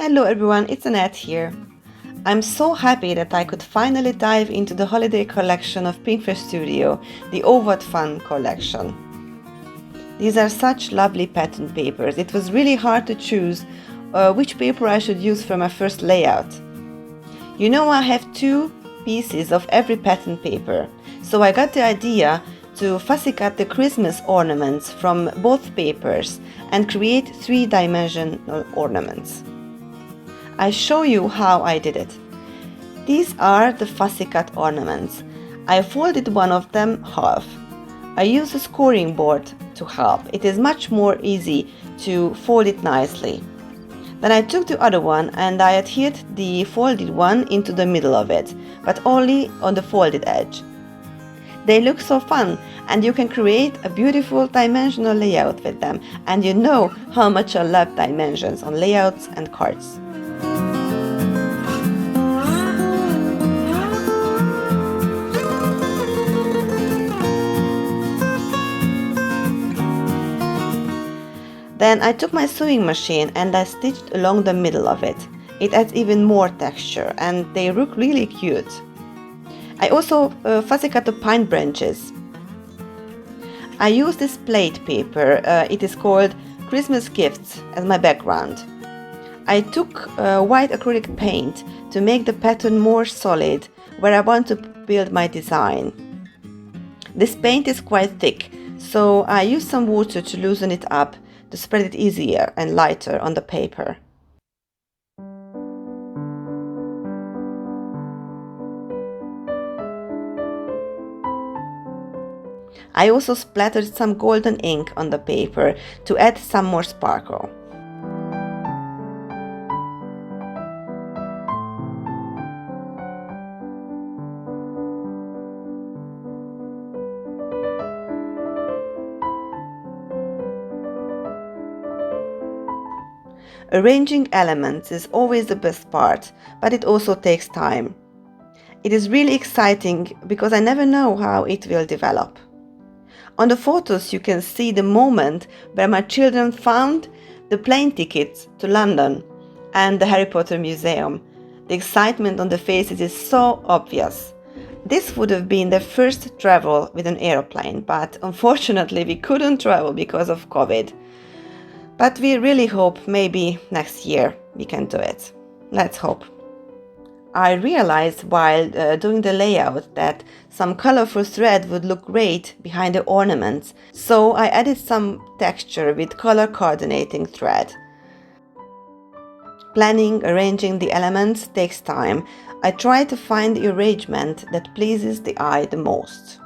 Hello everyone, it's Anett here. I'm so happy that I could finally dive into the holiday collection of Pinkfresh Studio, the Oh What Fun collection. These are such lovely pattern papers. It was really hard to choose which paper I should use for my first layout. You know, I have two pieces of every pattern paper, so I got the idea to fussy cut the Christmas ornaments from both papers and create three-dimensional ornaments. I'll show you how I did it. These are the fussy cut ornaments. I folded one of them half. I used a scoring board to help. It is much more easy to fold it nicely. Then I took the other one and I adhered the folded one into the middle of it, but only on the folded edge. They look so fun, and you can create a beautiful dimensional layout with them, and you know how much I love dimensions on layouts and cards. Then I took my sewing machine and I stitched along the middle of it. It adds even more texture and they look really cute. I also fussy cut the pine branches. I used this plate paper, it is called Christmas Gifts, as my background. I took white acrylic paint to make the pattern more solid where I want to build my design. This paint is quite thick, so I used some water to loosen it up to spread it easier and lighter on the paper. I also splattered some golden ink on the paper to add some more sparkle. Arranging elements is always the best part, but it also takes time. It is really exciting because I never know how it will develop. On the photos you can see the moment where my children found the plane tickets to London and the Harry Potter Museum. The excitement on the faces is so obvious. This would have been their first travel with an aeroplane, but unfortunately we couldn't travel because of COVID. But we really hope maybe next year we can do it. Let's hope. I realized while doing the layout that some colorful thread would look great behind the ornaments, so I added some texture with color coordinating thread. Planning, arranging the elements takes time. I try to find the arrangement that pleases the eye the most.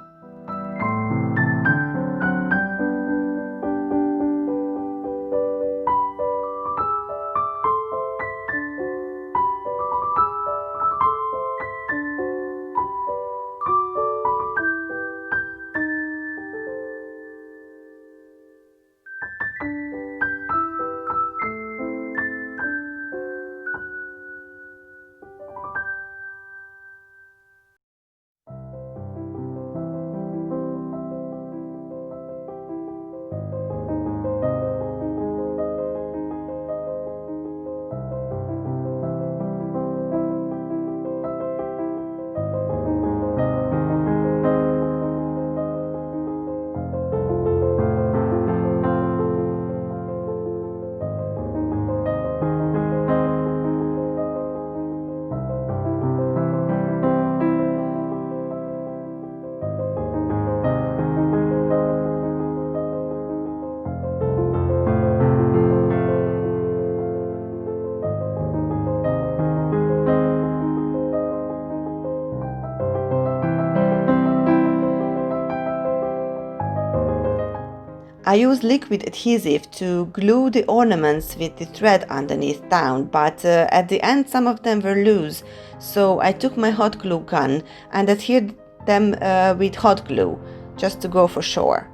I use liquid adhesive to glue the ornaments with the thread underneath down, but at the end some of them were loose, so I took my hot glue gun and adhered them with hot glue, just to go for sure.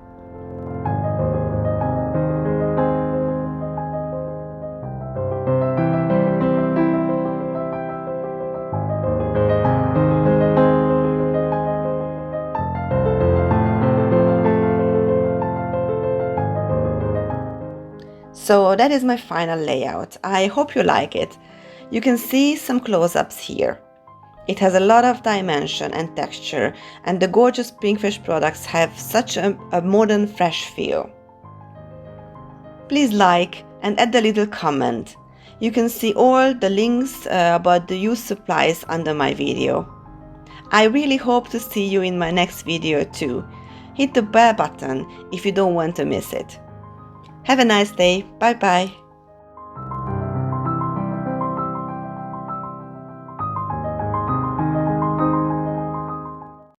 So that is my final layout. I hope you like it. You can see some close-ups here. It has a lot of dimension and texture, and the gorgeous Pinkfresh products have such a modern, fresh feel. Please like and add a little comment. You can see all the links about the used supplies under my video. I really hope to see you in my next video too. Hit the bell button if you don't want to miss it. Have a nice day. Bye bye.